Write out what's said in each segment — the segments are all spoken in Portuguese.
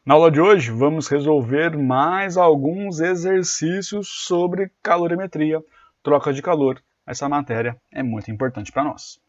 Na aula de hoje, vamos resolver mais alguns exercícios sobre calorimetria, troca de calor. Essa matéria é muito importante para nós.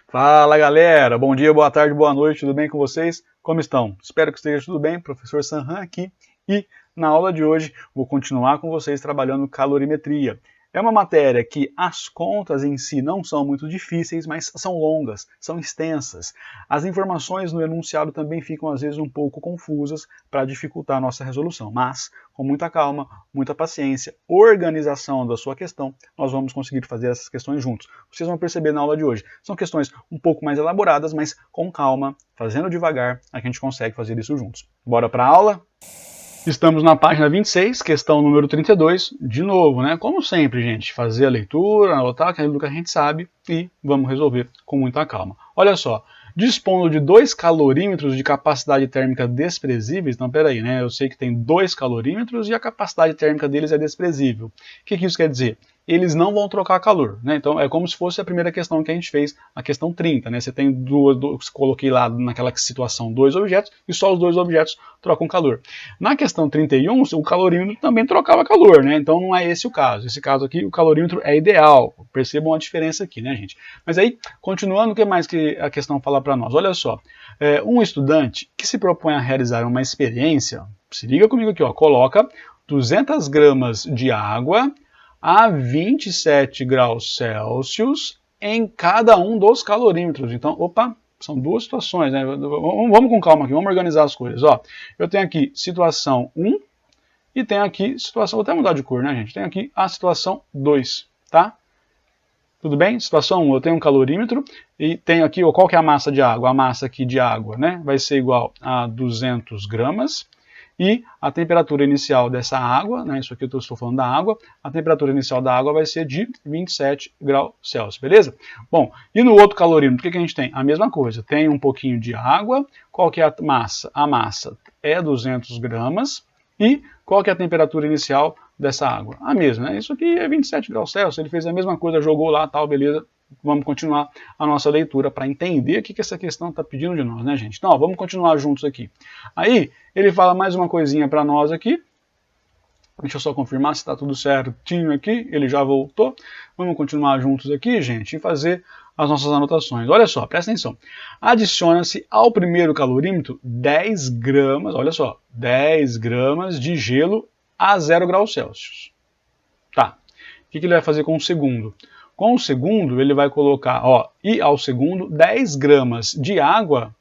Fala galera, bom dia, boa tarde, boa noite, tudo bem com vocês? Como estão? Espero que esteja tudo bem, professor Sanhan aqui. E na aula de hoje vou continuar com vocês trabalhando calorimetria. É uma matéria que as contas em si não são muito difíceis, mas são longas, são extensas. As informações no enunciado também ficam às vezes um pouco confusas para dificultar a nossa resolução. Mas, com muita calma, muita paciência, organização da sua questão, nós vamos conseguir fazer essas questões juntos. Vocês vão perceber na aula de hoje. São questões um pouco mais elaboradas, mas com calma, fazendo devagar, a gente consegue fazer isso juntos. Bora para a aula? Estamos na página 26, questão número 32, de novo, né? Como sempre, gente, fazer a leitura, anotar aquilo que a gente sabe e vamos resolver com muita calma. Olha só, dispondo de 2 calorímetros de capacidade térmica desprezíveis, então peraí, né? Eu sei que tem 2 calorímetros e a capacidade térmica deles é desprezível. O que isso quer dizer? Eles não vão trocar calor, né? Então é como se fosse a primeira questão que a gente fez, a questão 30, né? Você tem coloquei lá naquela situação 2 objetos e só os 2 objetos trocam calor. Na questão 31, o calorímetro também trocava calor, né? Então não é esse o caso. Esse caso aqui, o calorímetro é ideal. Percebam a diferença aqui, né, gente? Mas aí, continuando, o que mais que a questão fala para nós? Olha só, um estudante que se propõe a realizar uma experiência, se liga comigo aqui, ó, coloca 200 gramas de água a 27 graus Celsius em cada um dos calorímetros. Então, opa, são duas situações, né? Vamos com calma aqui, vamos organizar as coisas. Ó, eu tenho aqui situação 1 e tenho aqui situação, vou até mudar de cor, né, gente? Tenho aqui a situação 2, tá? Tudo bem? Situação 1, eu tenho um calorímetro e tenho aqui, qual que é a massa de água? A massa aqui de água, né, vai ser igual a 200 gramas. E a temperatura inicial dessa água, né, isso aqui eu estou falando da água, a temperatura inicial da água vai ser de 27 graus Celsius, beleza? Bom, e no outro calorímetro, o que a gente tem? A mesma coisa, tem um pouquinho de água, qual que é a massa? A massa é 200 gramas, e qual que é a temperatura inicial dessa água? A mesma, né? Isso aqui é 27 graus Celsius, ele fez a mesma coisa, jogou lá, tal, beleza. Vamos continuar a nossa leitura para entender o que essa questão está pedindo de nós, né, gente? Então, ó, vamos continuar juntos aqui. Aí, ele fala mais uma coisinha para nós aqui. Deixa eu só confirmar se está tudo certinho aqui. Ele já voltou. Vamos continuar juntos aqui, gente, e fazer as nossas anotações. Olha só, presta atenção. Adiciona-se ao primeiro calorímetro 10 gramas, olha só, 10 gramas de gelo a 0 graus Celsius. Tá. O que ele vai fazer com o segundo? Com o segundo, ele vai colocar, ó, e ao segundo, 10 gramas de água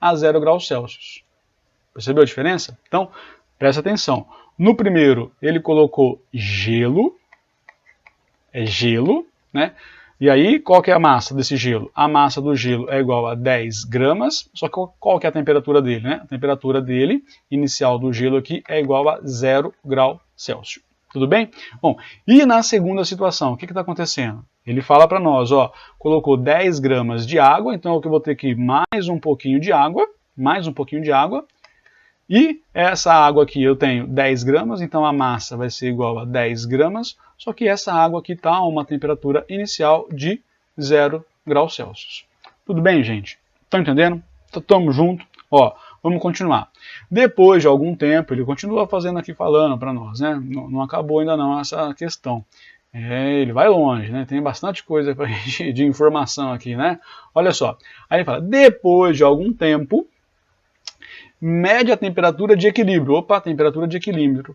a 0 graus Celsius. Percebeu a diferença? Então, presta atenção. No primeiro, ele colocou gelo, é gelo, né? E aí, qual que é a massa desse gelo? A massa do gelo é igual a 10 gramas, só que qual que é a temperatura dele, né? A temperatura dele, inicial do gelo aqui, é igual a 0 graus Celsius. Tudo bem? Bom, e na segunda situação, o que está acontecendo? Ele fala para nós, ó, colocou 10 gramas de água, então eu vou ter aqui mais um pouquinho de água, e essa água aqui eu tenho 10 gramas, então a massa vai ser igual a 10 gramas, só que essa água aqui está a uma temperatura inicial de 0 graus Celsius. Tudo bem, gente? Estão entendendo? Estamos juntos? Ó, vamos continuar. Depois de algum tempo, ele continua fazendo aqui, falando para nós, né? Não acabou ainda não essa questão. Ele vai longe, né? Tem bastante coisa de informação aqui, né? Olha só. Aí ele fala, depois de algum tempo, mede a temperatura de equilíbrio. Opa, temperatura de equilíbrio.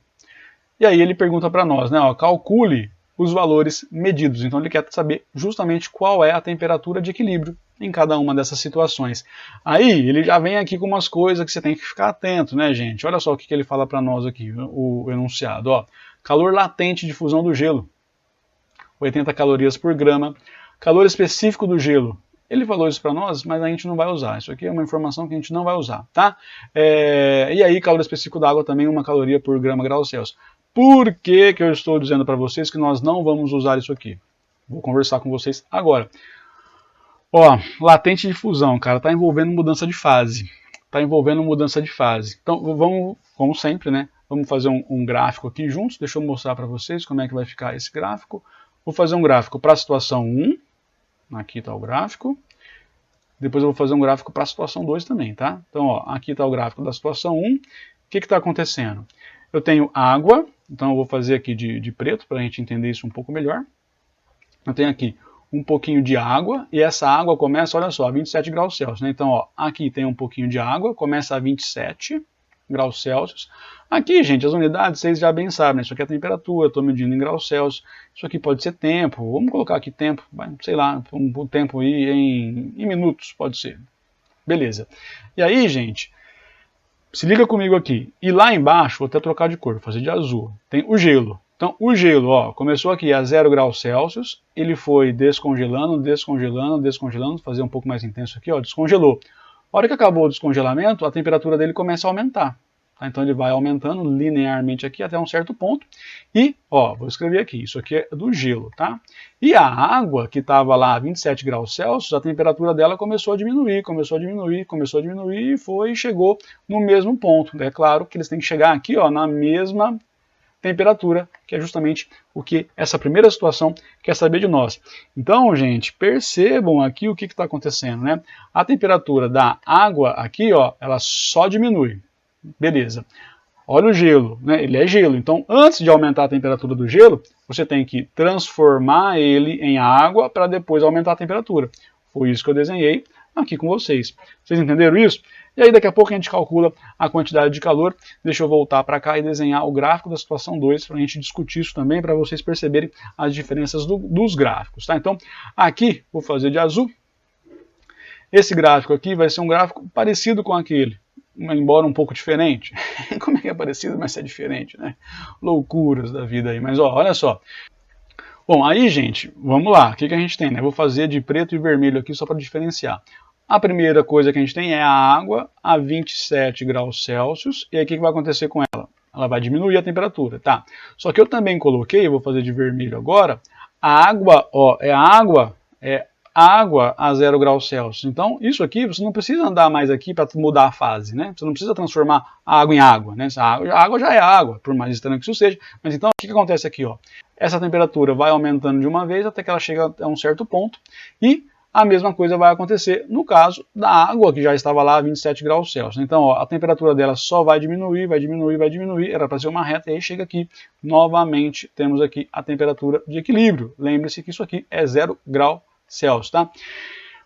E aí ele pergunta para nós, né? Ó, calcule os valores medidos. Então ele quer saber justamente qual é a temperatura de equilíbrio em cada uma dessas situações. Aí ele já vem aqui com umas coisas que você tem que ficar atento, né, gente? Olha só o que ele fala para nós aqui, o enunciado. Ó, calor latente de fusão do gelo, 80 calorias por grama. Calor específico do gelo. Ele falou isso para nós, mas a gente não vai usar. Isso aqui é uma informação que a gente não vai usar, tá? E aí, calor específico da água também, 1 caloria por grama graus Celsius. Por que eu estou dizendo para vocês que nós não vamos usar isso aqui? Vou conversar com vocês agora. Ó, latente de fusão, cara, tá envolvendo mudança de fase. Então, vamos, como sempre, né? Vamos fazer um gráfico aqui juntos. Deixa eu mostrar para vocês como é que vai ficar esse gráfico. Vou fazer um gráfico para a situação 1. Aqui está o gráfico. Depois eu vou fazer um gráfico para a situação 2 também, tá? Então, ó, aqui está o gráfico da situação 1. O que está acontecendo? Eu tenho água, então eu vou fazer aqui de preto para a gente entender isso um pouco melhor. Eu tenho aqui um pouquinho de água, e essa água começa, olha só, a 27 graus Celsius, né? Então, ó, aqui tem um pouquinho de água, começa a 27 graus Celsius. Aqui, gente, as unidades, vocês já bem sabem, né? Isso aqui é a temperatura, estou medindo em graus Celsius. Isso aqui pode ser tempo, vamos colocar aqui tempo, sei lá, um tempo aí em minutos, pode ser. Beleza. E aí, gente, se liga comigo aqui. E lá embaixo, vou até trocar de cor, vou fazer de azul. Tem o gelo. Então, o gelo, ó, começou aqui a 0 graus Celsius, ele foi descongelando, descongelando, descongelando, fazer um pouco mais intenso aqui, ó, descongelou. A hora que acabou o descongelamento, a temperatura dele começa a aumentar. Tá? Então, ele vai aumentando linearmente aqui até um certo ponto. E, ó, vou escrever aqui, isso aqui é do gelo, tá? E a água, que estava lá a 27 graus Celsius, a temperatura dela começou a diminuir, começou a diminuir, começou a diminuir e chegou no mesmo ponto. É claro que eles têm que chegar aqui, ó, na mesma temperatura, que é justamente o que essa primeira situação quer saber de nós. Então, gente, percebam aqui o que está acontecendo, né? A temperatura da água aqui, ó, ela só diminui. Beleza. Olha o gelo, né? Ele é gelo. Então, antes de aumentar a temperatura do gelo, você tem que transformar ele em água para depois aumentar a temperatura. Foi isso que eu desenhei aqui com vocês. Vocês entenderam isso? E aí daqui a pouco a gente calcula a quantidade de calor. Deixa eu voltar para cá e desenhar o gráfico da situação 2 para a gente discutir isso também, para vocês perceberem as diferenças dos gráficos. Tá? Então, aqui vou fazer de azul. Esse gráfico aqui vai ser um gráfico parecido com aquele, embora um pouco diferente. Como é que é parecido, mas é diferente, né? Loucuras da vida aí. Mas ó, olha só. Bom, aí, gente, vamos lá. O que a gente tem? Né? Vou fazer de preto e vermelho aqui só para diferenciar. A primeira coisa que a gente tem é a água a 27 graus Celsius. E aí o que vai acontecer com ela? Ela vai diminuir a temperatura, tá? Só que eu também coloquei, eu vou fazer de vermelho agora, a água, ó, é água a 0 graus Celsius. Então, isso aqui, você não precisa andar mais aqui para mudar a fase, né? Você não precisa transformar a água em água, né? A água já é água, por mais estranho que isso seja. Mas então, o que acontece aqui, ó? Essa temperatura vai aumentando de uma vez até que ela chega a um certo ponto e a mesma coisa vai acontecer no caso da água que já estava lá a 27 graus Celsius. Então, ó, a temperatura dela só vai diminuir, vai diminuir, vai diminuir. Era para ser uma reta e aí chega aqui. Novamente, temos aqui a temperatura de equilíbrio. Lembre-se que isso aqui é 0 grau Celsius, tá?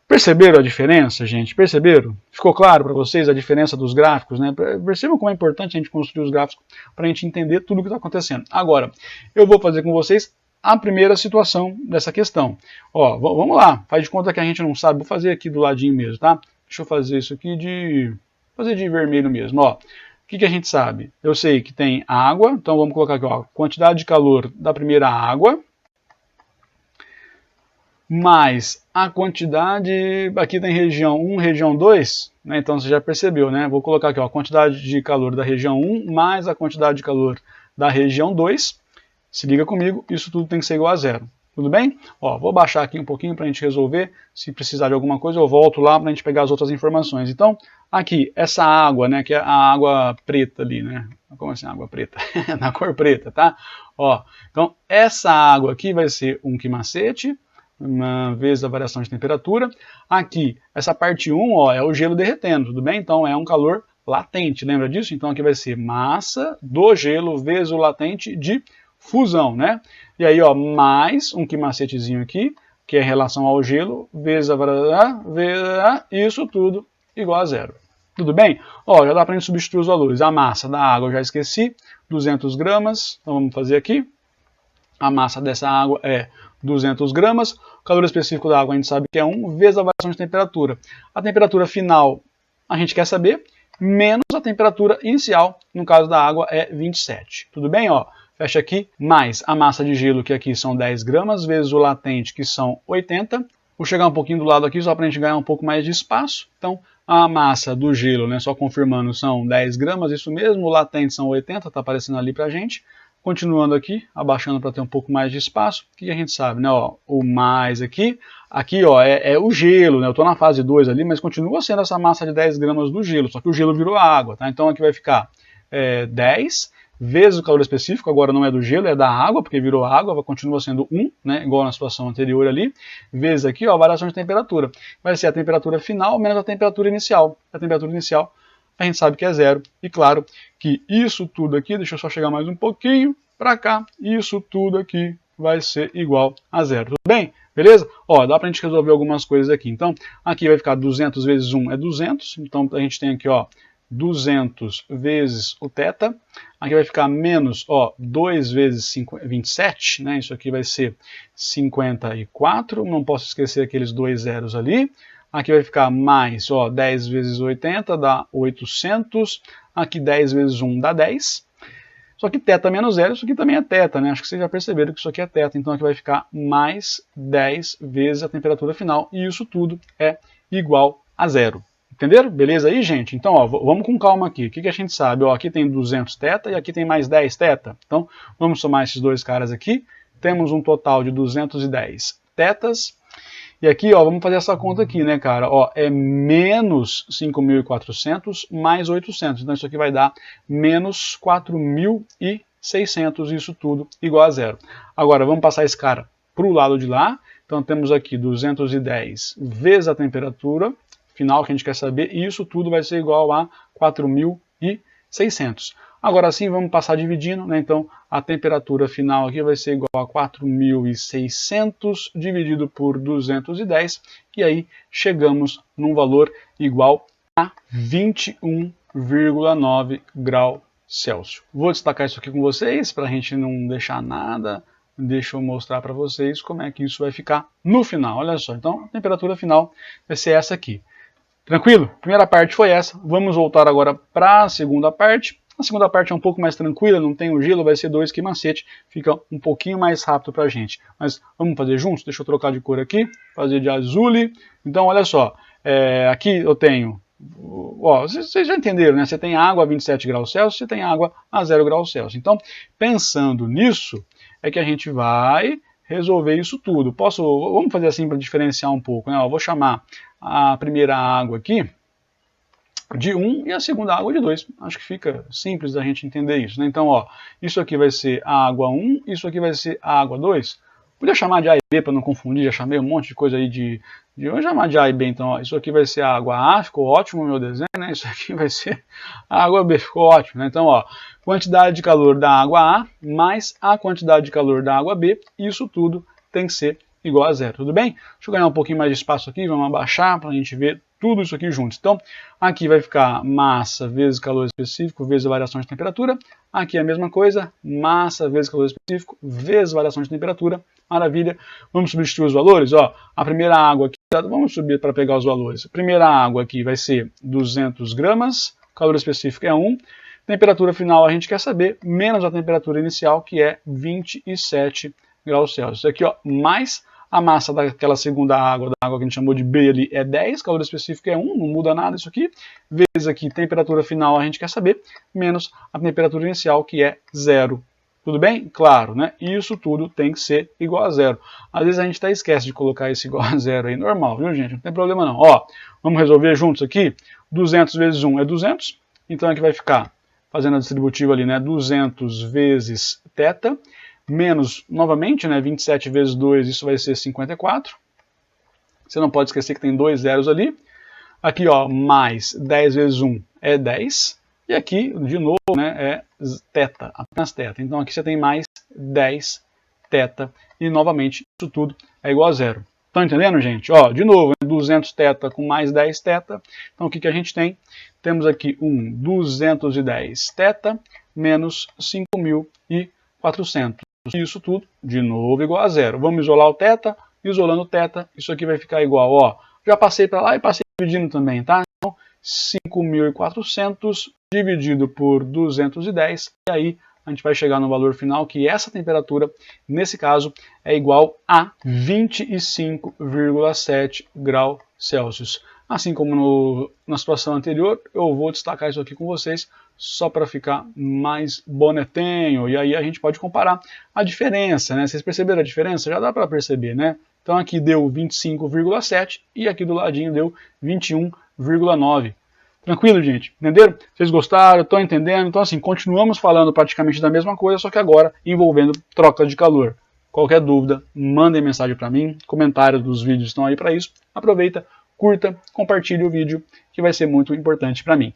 Perceberam a diferença, gente? Perceberam? Ficou claro para vocês a diferença dos gráficos, né? Percebam como é importante a gente construir os gráficos para a gente entender tudo o que está acontecendo. Agora, eu vou fazer com vocês a primeira situação dessa questão. Ó, vamos lá, faz de conta que a gente não sabe, vou fazer aqui do ladinho mesmo, tá? Deixa eu fazer isso aqui fazer de vermelho mesmo, ó. O que a gente sabe? Eu sei que tem água, então vamos colocar aqui, ó, quantidade de calor da primeira água, mais a quantidade, aqui tem região 1, região 2, né? Então você já percebeu, né? Vou colocar aqui, ó, a quantidade de calor da região 1 mais a quantidade de calor da região 2. Se liga comigo, isso tudo tem que ser igual a 0. Tudo bem? Ó, vou baixar aqui um pouquinho para a gente resolver. Se precisar de alguma coisa, eu volto lá para a gente pegar as outras informações. Então, aqui, essa água, né, que é a água preta ali, né? Como assim água preta? Na cor preta, tá? Ó, então, essa água aqui vai ser um quimacete, uma vez a variação de temperatura. Aqui, essa parte 1, ó, é o gelo derretendo, tudo bem? Então, é um calor latente, lembra disso? Então, aqui vai ser massa do gelo vezes o latente de fusão, né? E aí, ó, mais um quimacetezinho aqui, que é em relação ao gelo, vezes isso tudo igual a 0. Tudo bem? Ó, já dá para a gente substituir os valores. A massa da água eu já esqueci, 200 gramas. Então vamos fazer aqui. A massa dessa água é 200 gramas. O calor específico da água a gente sabe que é 1 vezes a variação de temperatura. A temperatura final a gente quer saber, menos a temperatura inicial, no caso da água é 27. Tudo bem? Ó, fecha aqui, mais a massa de gelo, que aqui são 10 gramas, vezes o latente, que são 80. Vou chegar um pouquinho do lado aqui, só para a gente ganhar um pouco mais de espaço. Então, a massa do gelo, né, só confirmando, são 10 gramas, isso mesmo. O latente são 80, está aparecendo ali para a gente. Continuando aqui, abaixando para ter um pouco mais de espaço. O que a gente sabe, né? Ó, o mais aqui, ó, é o gelo, né? Eu estou na fase 2 ali, mas continua sendo essa massa de 10 gramas do gelo, só que o gelo virou água, tá? Então aqui vai ficar 10 vezes o calor específico, agora não é do gelo, é da água, porque virou água, continua sendo 1, né, igual na situação anterior ali, vezes aqui, ó, a variação de temperatura. Vai ser a temperatura final menos a temperatura inicial. A temperatura inicial a gente sabe que é 0, e claro que isso tudo aqui, deixa eu só chegar mais um pouquinho para cá, isso tudo aqui vai ser igual a 0, tudo bem? Beleza? Ó, dá pra gente resolver algumas coisas aqui. Então, aqui vai ficar 200 vezes 1 é 200, então a gente tem aqui, ó, 200 vezes o θ, aqui vai ficar menos, ó, 2 vezes 27, né, isso aqui vai ser 54, não posso esquecer aqueles dois zeros ali, aqui vai ficar mais, ó, 10 vezes 80 dá 800, aqui 10 vezes 1 dá 10, só que θ menos 0, isso aqui também é θ, né? Acho que vocês já perceberam que isso aqui é θ, então aqui vai ficar mais 10 vezes a temperatura final, e isso tudo é igual a 0. Entenderam? Beleza aí, gente? Então, ó, vamos com calma aqui. O que a gente sabe? Ó, aqui tem 200 θ e aqui tem mais 10 θ. Então, vamos somar esses dois caras aqui. Temos um total de 210 θs. E aqui, ó, vamos fazer essa conta aqui, né, cara? Ó, é menos 5.400 mais 800. Então, isso aqui vai dar menos 4.600, isso tudo igual a 0. Agora, vamos passar esse cara para o lado de lá. Então, temos aqui 210 vezes a temperatura final que a gente quer saber, e isso tudo vai ser igual a 4.600. Agora sim, vamos passar dividindo, né? Então, a temperatura final aqui vai ser igual a 4.600 dividido por 210, e aí chegamos num valor igual a 21,9 graus Celsius. Vou destacar isso aqui com vocês, para a gente não deixar nada. Deixa eu mostrar para vocês como é que isso vai ficar no final. Olha só, então a temperatura final vai ser essa aqui. Tranquilo? Primeira parte foi essa. Vamos voltar agora para a segunda parte. A segunda parte é um pouco mais tranquila, não tem o gelo, vai ser 2 que macete, fica um pouquinho mais rápido para a gente. Mas vamos fazer juntos? Deixa eu trocar de cor aqui, fazer de azul. Então, olha só, aqui eu tenho, ó, vocês já entenderam, né? Você tem água a 27 graus Celsius, você tem água a 0 graus Celsius. Então, pensando nisso, é que a gente vai resolver isso tudo. Vamos fazer assim para diferenciar um pouco, né? Eu vou chamar a primeira água aqui de 1 e a segunda água de 2. Acho que fica simples da gente entender isso, né? Então, ó, isso aqui vai ser a água 1, isso aqui vai ser a água 2. Podia chamar de A e B para não confundir, já chamei um monte de coisa aí de vamos chamar de A e B, então, ó, isso aqui vai ser a água A, ficou ótimo o meu desenho, né? Isso aqui vai ser a água B, ficou ótimo, né? Então, ó, quantidade de calor da água A mais a quantidade de calor da água B, isso tudo tem que ser igual a 0, tudo bem? Deixa eu ganhar um pouquinho mais de espaço aqui, vamos abaixar para a gente ver tudo isso aqui junto. Então, aqui vai ficar massa vezes calor específico vezes a variação de temperatura. Aqui é a mesma coisa, massa vezes calor específico vezes variação de temperatura. Maravilha. Vamos substituir os valores. Ó, a primeira água aqui, vamos subir para pegar os valores. A primeira água aqui vai ser 200 gramas, calor específico é 1. Temperatura final a gente quer saber, menos a temperatura inicial, que é 27 graus Celsius. Aqui, ó, mais a massa daquela segunda água, da água que a gente chamou de B ali, é 10, calor específico é 1, não muda nada isso aqui. Vezes aqui, temperatura final a gente quer saber, menos a temperatura inicial, que é 0. Tudo bem? Claro, né? Isso tudo tem que ser igual a 0. Às vezes a gente até esquece de colocar esse igual a 0 aí, normal, viu, gente? Não tem problema não. Ó, vamos resolver juntos aqui. 200 vezes 1 é 200, então aqui vai ficar, fazendo a distributiva ali, né? 200 vezes θ, menos, novamente, né, 27 vezes 2, isso vai ser 54. Você não pode esquecer que tem dois zeros ali. Aqui, ó, mais 10 vezes 1 é 10. E aqui, de novo, né, é θ, apenas θ. Então aqui você tem mais 10 θ. E, novamente, isso tudo é igual a 0. Estão entendendo, gente? Ó, de novo, 200 θ com mais 10 θ. Então o que a gente tem? Temos aqui 210 θ menos 5.400. Isso tudo, de novo, igual a 0. Vamos isolar o θ, isolando o θ, isso aqui vai ficar igual, ó. Já passei para lá e passei dividindo também, tá? Então, 5.400 dividido por 210, e aí a gente vai chegar no valor final, que essa temperatura, nesse caso, é igual a 25,7 graus Celsius. Assim como na situação anterior, eu vou destacar isso aqui com vocês, só para ficar mais bonitinho. E aí a gente pode comparar a diferença, né? Vocês perceberam a diferença? Já dá para perceber, né? Então aqui deu 25,7 e aqui do ladinho deu 21,9. Tranquilo, gente? Entenderam? Vocês gostaram? Estão entendendo? Então, assim, continuamos falando praticamente da mesma coisa, só que agora envolvendo troca de calor. Qualquer dúvida, mandem mensagem para mim. Comentários dos vídeos estão aí para isso. Aproveita, curta, compartilhe o vídeo, que vai ser muito importante para mim.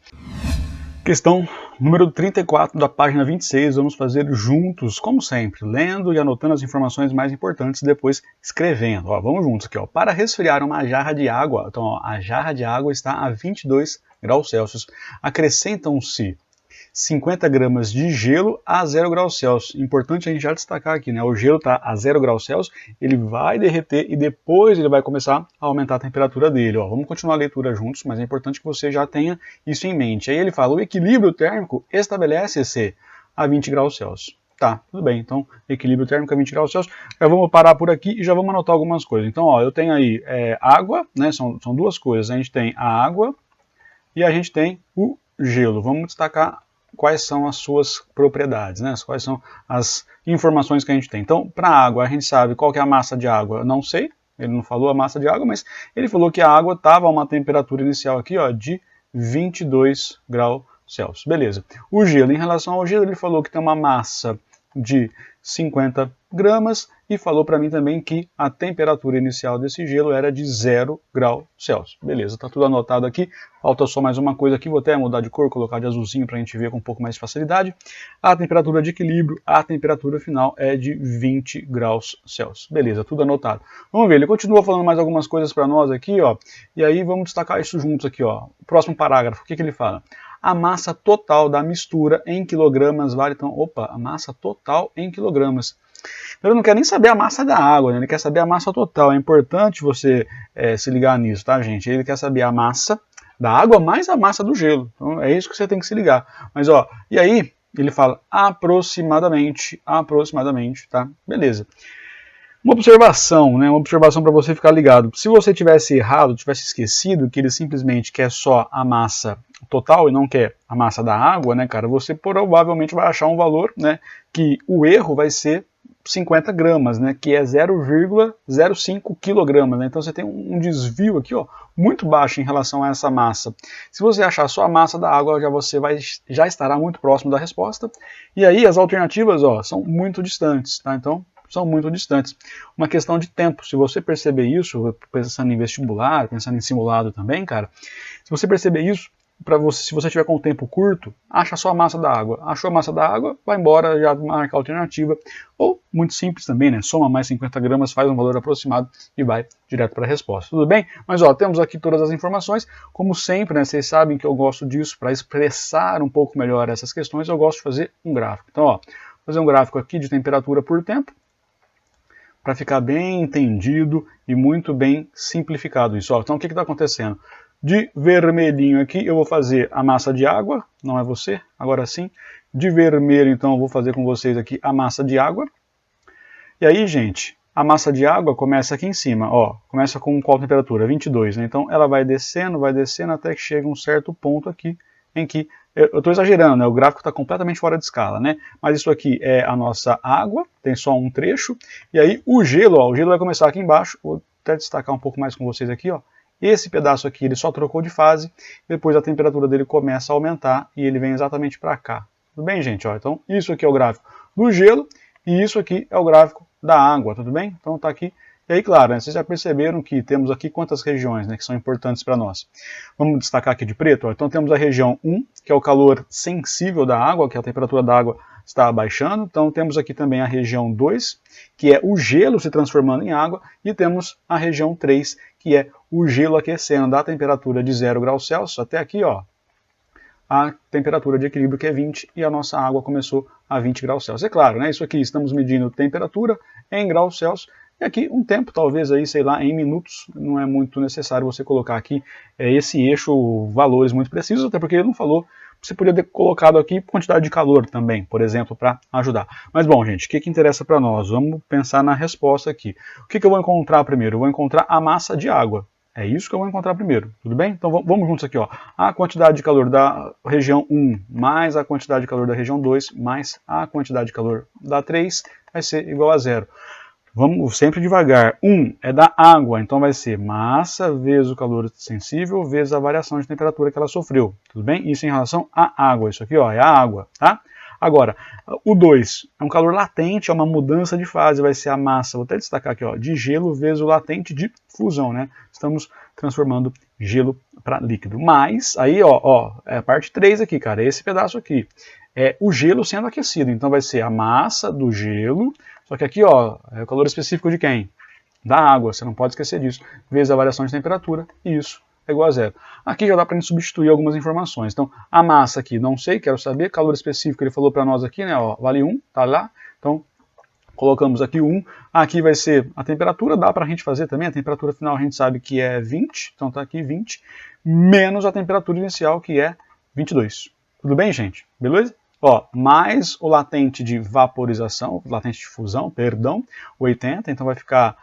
Questão número 34 da página 26, vamos fazer juntos, como sempre, lendo e anotando as informações mais importantes e depois escrevendo. Ó, vamos juntos aqui. Ó. Para resfriar uma jarra de água, então ó, a jarra de água está a 22 graus Celsius. Acrescentam-se 50 gramas de gelo a 0 graus Celsius. Importante a gente já destacar aqui, né? O gelo está a 0 graus Celsius, ele vai derreter e depois ele vai começar a aumentar a temperatura dele. Ó, vamos continuar a leitura juntos, mas é importante que você já tenha isso em mente. Aí ele fala, o equilíbrio térmico estabelece-se a 20 graus Celsius. Tá, tudo bem, então equilíbrio térmico a 20 graus Celsius. Já vamos parar por aqui e já vamos anotar algumas coisas. Então, ó, eu tenho aí água, né? São duas coisas. A gente tem a água e a gente tem o gelo. Vamos destacar quais são as suas propriedades, né? Quais são as informações que a gente tem. Então, para a água, a gente sabe qual que é a massa de água. Eu não sei, ele não falou a massa de água, mas ele falou que a água estava a uma temperatura inicial aqui, ó, de 22 graus Celsius. Beleza. O gelo, em relação ao gelo, ele falou que tem uma massa de 50 gramas e falou para mim também que a temperatura inicial desse gelo era de 0 graus Celsius. Beleza, tá tudo anotado aqui. Falta só mais uma coisa aqui, vou até mudar de cor, colocar de azulzinho para a gente ver com um pouco mais de facilidade. A temperatura de equilíbrio, a temperatura final é de 20 graus Celsius. Beleza, tudo anotado. Vamos ver, ele continua falando mais algumas coisas para nós aqui, ó. E aí vamos destacar isso juntos aqui, ó. Próximo parágrafo, o que ele fala? A massa total da mistura em quilogramas vale, então, a massa total em quilogramas. Então ele não quer nem saber a massa da água, né? Ele quer saber a massa total. É importante você se ligar nisso, tá, gente? Ele quer saber a massa da água mais a massa do gelo. Então é isso que você tem que se ligar. Mas, ó, e aí ele fala aproximadamente, tá? Beleza. Uma observação, né? Uma observação para você ficar ligado. Se você tivesse errado, tivesse esquecido que ele simplesmente quer só a massa total e não quer a massa da água, né, cara? Você provavelmente vai achar um valor, né? Que o erro vai ser 50 gramas, né? Que é 0,05 quilogramas, né? Então você tem um desvio aqui, ó, muito baixo em relação a essa massa. Se você achar só a massa da água, você já estará muito próximo da resposta. E aí as alternativas, ó, são muito distantes, tá? Então são muito distantes. Uma questão de tempo, se você perceber isso, pensando em vestibular, pensando em simulado também, cara, se você perceber isso, se você tiver com o tempo curto, acha só a massa da água. Achou a massa da água, vai embora, já marca a alternativa. Ou, muito simples também, né? Soma mais 50 gramas, faz um valor aproximado e vai direto para a resposta. Tudo bem? Mas, ó, temos aqui todas as informações. Como sempre, né? Vocês sabem que eu gosto disso para expressar um pouco melhor essas questões. Eu gosto de fazer um gráfico. Então, ó, vou fazer um gráfico aqui de temperatura por tempo, para ficar bem entendido e muito bem simplificado isso. Ó, então, o que está acontecendo? De vermelhinho aqui eu vou fazer a massa de água, não é você, agora sim. De vermelho, então, eu vou fazer com vocês aqui a massa de água. E aí, gente, a massa de água começa aqui em cima, ó, começa com qual temperatura? 22, né? Então ela vai descendo até que chega um certo ponto aqui, em que, eu estou exagerando, né? O gráfico está completamente fora de escala, né? Mas isso aqui é a nossa água, tem só um trecho, e aí o gelo, ó, o gelo vai começar aqui embaixo, vou até destacar um pouco mais com vocês aqui, ó. Esse pedaço aqui ele só trocou de fase, depois a temperatura dele começa a aumentar e ele vem exatamente para cá. Tudo bem, gente? Ó, então isso aqui é o gráfico do gelo e isso aqui é o gráfico da água, tudo bem? Então tá aqui. E aí, claro, né, vocês já perceberam que temos aqui quantas regiões, né, que são importantes para nós. Vamos destacar aqui de preto. Ó. Então temos a região 1, que é o calor sensível da água, que a temperatura da água está abaixando. Então temos aqui também a região 2, que é o gelo se transformando em água, e temos a região 3, que é o gelo aquecendo da temperatura de 0 graus Celsius até aqui, ó, a temperatura de equilíbrio que é 20 e a nossa água começou a 20 graus Celsius. É claro, né, isso aqui estamos medindo temperatura em graus Celsius, e aqui um tempo, talvez aí, sei lá, em minutos, não é muito necessário você colocar aqui esse eixo, valores muito precisos, até porque ele não falou. Você poderia ter colocado aqui quantidade de calor também, por exemplo, para ajudar. Mas bom, gente, o que interessa para nós? Vamos pensar na resposta aqui. O que eu vou encontrar primeiro? Eu vou encontrar a massa de água. É isso que eu vou encontrar primeiro, tudo bem? Então vamos juntos aqui, ó. A quantidade de calor da região 1 mais a quantidade de calor da região 2 mais a quantidade de calor da 3 vai ser igual a 0. Vamos sempre devagar. 1 é da água, então vai ser massa vezes o calor sensível vezes a variação de temperatura que ela sofreu. Tudo bem? Isso em relação à água. Isso aqui, ó, é a água, tá? Agora, o 2 é um calor latente, é uma mudança de fase, vai ser a massa, vou até destacar aqui, ó, de gelo vezes o latente de fusão, né? Estamos transformando gelo para líquido. Mas, aí, ó, é a parte 3 aqui, cara, esse pedaço aqui. É o gelo sendo aquecido, então vai ser a massa do gelo, só que aqui, ó, é o calor específico de quem? Da água, você não pode esquecer disso, vezes a variação de temperatura, e isso é igual a zero. Aqui já dá para a gente substituir algumas informações. Então, a massa aqui, não sei, quero saber, calor específico, ele falou para nós aqui, né, ó, vale 1, tá lá, então colocamos aqui 1, aqui vai ser a temperatura, dá para a gente fazer também, a temperatura final a gente sabe que é 20, então tá aqui 20, menos a temperatura inicial que é 22. Tudo bem, gente? Beleza? Ó, mais o latente de vaporização, latente de fusão, perdão, 80, então vai ficar,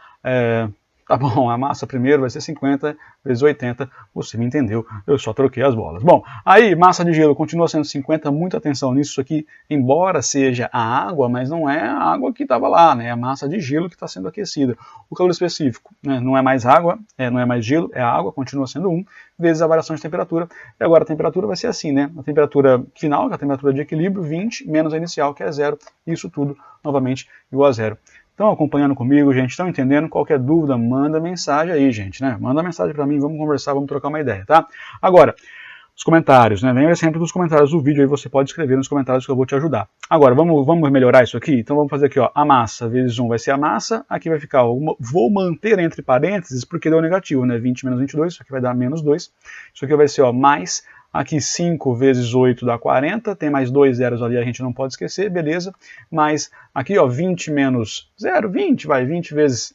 tá bom, a massa primeiro vai ser 50 vezes 80, você me entendeu, eu só troquei as bolas. Bom, aí massa de gelo continua sendo 50, muita atenção nisso aqui, embora seja a água, mas não é a água que estava lá, né? É a massa de gelo que está sendo aquecida. O calor específico, né? Não é mais água, não é mais gelo, é a água, continua sendo 1, vezes a variação de temperatura. E agora a temperatura vai ser assim, né? A temperatura final, que é a temperatura de equilíbrio, 20, menos a inicial, que é 0, isso tudo, novamente, igual a 0. Estão acompanhando comigo, gente? Estão entendendo? Qualquer dúvida, manda mensagem aí, gente, né? Manda mensagem para mim, vamos conversar, vamos trocar uma ideia, tá? Agora, os comentários, né? Lembre sempre dos comentários do vídeo, aí você pode escrever nos comentários que eu vou te ajudar. Agora, vamos melhorar isso aqui? Então vamos fazer aqui, ó, a massa vezes 1 vai ser a massa, aqui vai ficar, vou manter entre parênteses porque deu negativo, né? 20 menos 22, isso aqui vai dar menos 2. Isso aqui vai ser, ó, mais, aqui 5 vezes 8 dá 40, tem mais 2 zeros ali, a gente não pode esquecer, beleza? Mais, aqui, ó, 20 menos 0, 20, vai, 20 vezes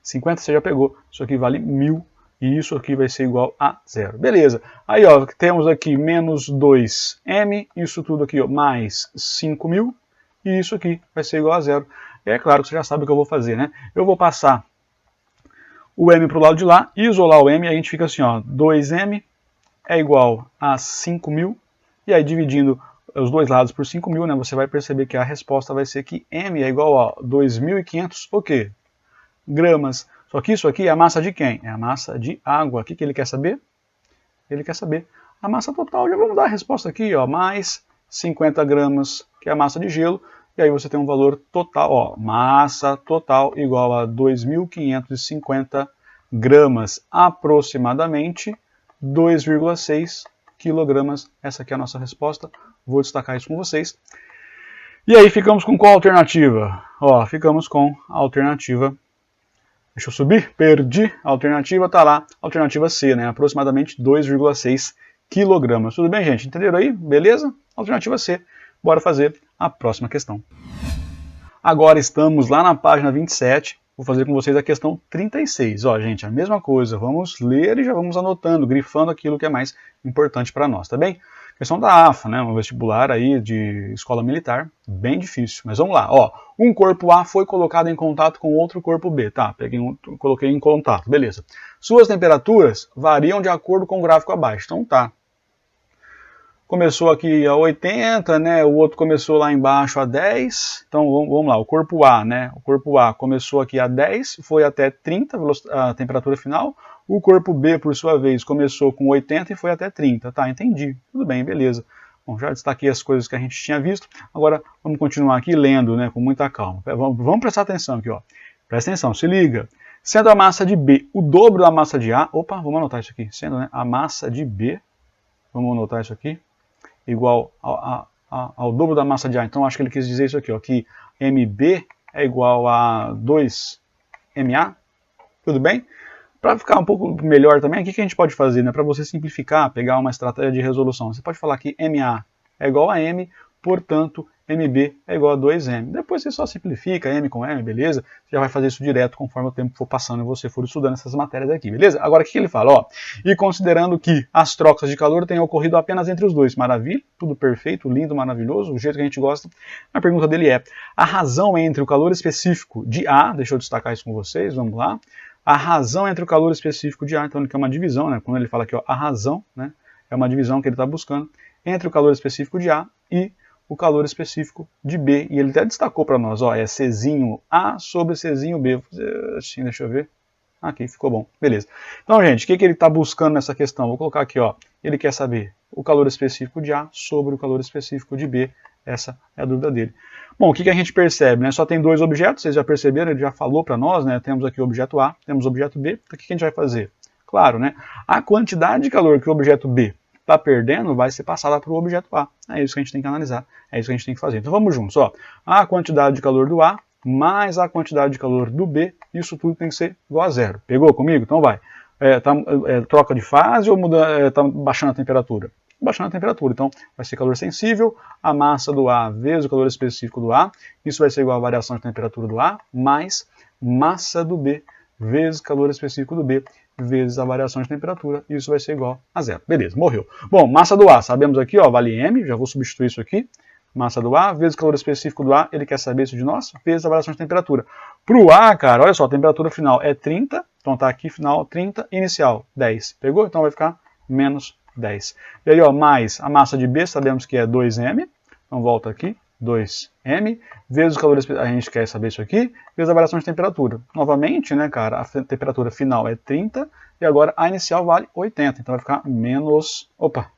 50 você já pegou, isso aqui vale 1000. E isso aqui vai ser igual a 0. Beleza. Aí, ó, temos aqui menos 2m, isso tudo aqui, ó, mais 5.000, e isso aqui vai ser igual a 0. E é claro que você já sabe o que eu vou fazer, né? Eu vou passar o m para o lado de lá, isolar o m, e a gente fica assim, ó, 2m é igual a 5.000, e aí dividindo os dois lados por 5.000, né, você vai perceber que a resposta vai ser que m é igual a 2.500, o quê? Gramas. Só que isso aqui é a massa de quem? É a massa de água. O que ele quer saber? Ele quer saber a massa total. Já vamos dar a resposta aqui, ó, mais 50 gramas, que é a massa de gelo. E aí você tem um valor total, ó, massa total igual a 2.550 gramas, aproximadamente 2,6 quilogramas. Essa aqui é a nossa resposta. Vou destacar isso com vocês. E aí ficamos com qual alternativa? Ó, ficamos com a alternativa. Deixa eu subir, perdi, a alternativa está lá, alternativa C, né? Aproximadamente 2,6 kg. Tudo bem, gente? Entenderam aí? Beleza? Alternativa C. Bora fazer a próxima questão. Agora estamos lá na página 27, vou fazer com vocês a questão 36. Ó, gente, a mesma coisa, vamos ler e já vamos anotando, grifando aquilo que é mais importante para nós, tá bem? Questão da AFA, né, um vestibular aí de escola militar, bem difícil, mas vamos lá, ó, um corpo A foi colocado em contato com outro corpo B, tá, coloquei em contato, beleza. Suas temperaturas variam de acordo com o gráfico abaixo, então tá. Começou aqui a 80, né, o outro começou lá embaixo a 10, então vamos lá, o corpo A, né, o corpo A começou aqui a 10, foi até 30, a temperatura final. O corpo B, por sua vez, começou com 80 e foi até 30. Tá, entendi. Tudo bem, beleza. Bom, já destaquei as coisas que a gente tinha visto. Agora, vamos continuar aqui lendo, né, com muita calma. Vamos prestar atenção aqui, ó. Presta atenção, se liga. Sendo a massa de B o dobro da massa de A... Opa, vamos anotar isso aqui. Sendo, né, a massa de B... Vamos anotar isso aqui. Igual ao dobro da massa de A. Então, acho que ele quis dizer isso aqui, ó. Que MB é igual a 2MA. Tudo bem? Para ficar um pouco melhor também, o que a gente pode fazer, né? Para você simplificar, pegar uma estratégia de resolução. Você pode falar que MA é igual a M, portanto, MB é igual a 2M. Depois você só simplifica M com M, beleza? Você já vai fazer isso direto conforme o tempo for passando e você for estudando essas matérias aqui, beleza? Agora, o que ele fala? Ó, e considerando que as trocas de calor tenham ocorrido apenas entre os dois. Maravilha, tudo perfeito, lindo, maravilhoso, o jeito que a gente gosta. A pergunta dele é, a razão entre o calor específico de A, deixa eu destacar isso com vocês, vamos lá. A razão entre o calor específico de A, então ele quer uma divisão, né? Quando ele fala aqui, ó, a razão, né? É uma divisão que ele está buscando entre o calor específico de A e o calor específico de B. E ele até destacou para nós, ó, é Czinho A sobre Czinho B. Vou fazer assim, deixa eu ver. Aqui, ficou bom. Beleza. Então, gente, o que ele está buscando nessa questão? Vou colocar aqui, ó. Ele quer saber o calor específico de A sobre o calor específico de B. Essa é a dúvida dele. Bom, o que a gente percebe? Né? Só tem dois objetos, vocês já perceberam, ele já falou para nós, né? Temos aqui o objeto A, temos o objeto B. Então, o que a gente vai fazer? Claro, né? A quantidade de calor que o objeto B está perdendo vai ser passada para o objeto A. É isso que a gente tem que analisar, é isso que a gente tem que fazer. Então, vamos juntos. Ó. A quantidade de calor do A mais a quantidade de calor do B, isso tudo tem que ser igual a zero. Pegou comigo? Então vai. Troca de fase ou está baixando a temperatura? Baixando a temperatura, então vai ser calor sensível, a massa do A vezes o calor específico do A, isso vai ser igual a variação de temperatura do A, mais massa do B vezes calor específico do B, vezes a variação de temperatura, isso vai ser igual a zero. Beleza, morreu. Bom, massa do A, sabemos aqui, ó, vale M, já vou substituir isso aqui, massa do A, vezes o calor específico do A, ele quer saber isso de nós, vezes a variação de temperatura. Para o A, cara, olha só, a temperatura final é 30, então tá aqui final 30, inicial 10. Pegou? Então vai ficar menos 10. E aí, ó, mais a massa de B, sabemos que é 2M, então volta aqui, 2M, vezes o calor específico, a gente quer saber isso aqui, vezes a variação de temperatura. Novamente, né, cara, a temperatura final é 30, e agora a inicial vale 80, então vai ficar menos... Opa!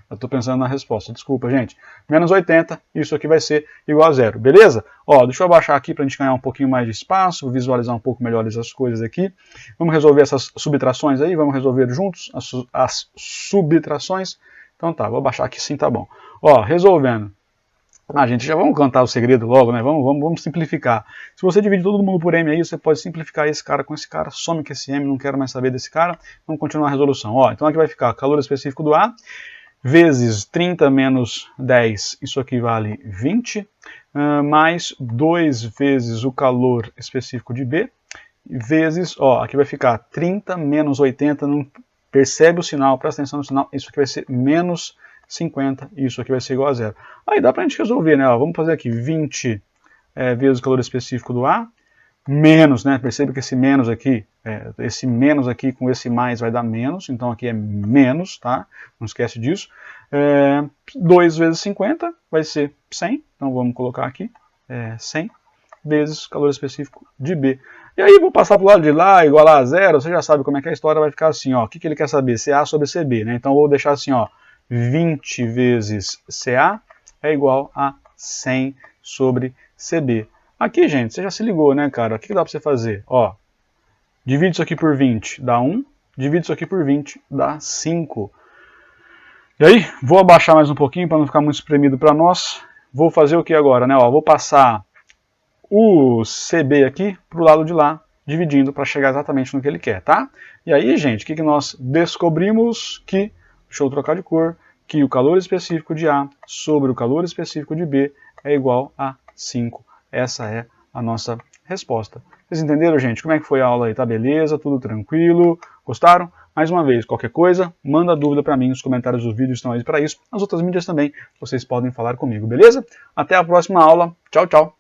Eu estou pensando na resposta, desculpa, gente. Menos 80, isso aqui vai ser igual a zero, beleza? Ó, deixa eu abaixar aqui para a gente ganhar um pouquinho mais de espaço, visualizar um pouco melhor as coisas aqui. Vamos resolver essas subtrações aí, vamos resolver juntos as subtrações. Então tá, vou abaixar aqui sim, tá bom. Ó, resolvendo. Ah, gente, já vamos cantar o segredo logo, né? Vamos simplificar. Se você divide todo mundo por M aí, você pode simplificar esse cara com esse cara, some com esse M, não quero mais saber desse cara. Vamos continuar a resolução. Ó, então aqui vai ficar calor específico do A, vezes 30 menos 10, isso aqui vale 20, mais 2 vezes o calor específico de B, vezes, ó, aqui vai ficar 30 menos 80, não percebe o sinal, presta atenção no sinal, isso aqui vai ser menos 50, isso aqui vai ser igual a zero. Aí dá pra gente resolver, né? Ó, vamos fazer aqui 20 vezes o calor específico do A, menos, né? Percebe que esse menos aqui com esse mais vai dar menos, então aqui é menos, tá? Não esquece disso. 2 vezes 50 vai ser 100, então vamos colocar aqui 100 vezes o calor específico de B. E aí vou passar para o lado de lá, igualar a zero, você já sabe como é que a história vai ficar assim, ó. O que ele quer saber? CA sobre CB, né? Então vou deixar assim, ó. 20 vezes CA é igual a 100 sobre CB. Aqui, gente, você já se ligou, né, cara? O que dá para você fazer? Ó, divide isso aqui por 20, dá 1. Divide isso aqui por 20, dá 5. E aí, vou abaixar mais um pouquinho para não ficar muito espremido para nós. Vou fazer o que agora, né? Ó, vou passar o CB aqui para o lado de lá, dividindo para chegar exatamente no que ele quer, tá? E aí, gente, o que nós descobrimos? Que, deixa eu trocar de cor, que o calor específico de A sobre o calor específico de B é igual a 5. Essa é a nossa resposta. Vocês entenderam, gente? Como é que foi a aula aí? Tá beleza? Tudo tranquilo? Gostaram? Mais uma vez, qualquer coisa, manda dúvida para mim, os comentários dos vídeos estão aí para isso. Nas outras mídias também, vocês podem falar comigo, beleza? Até a próxima aula. Tchau, tchau!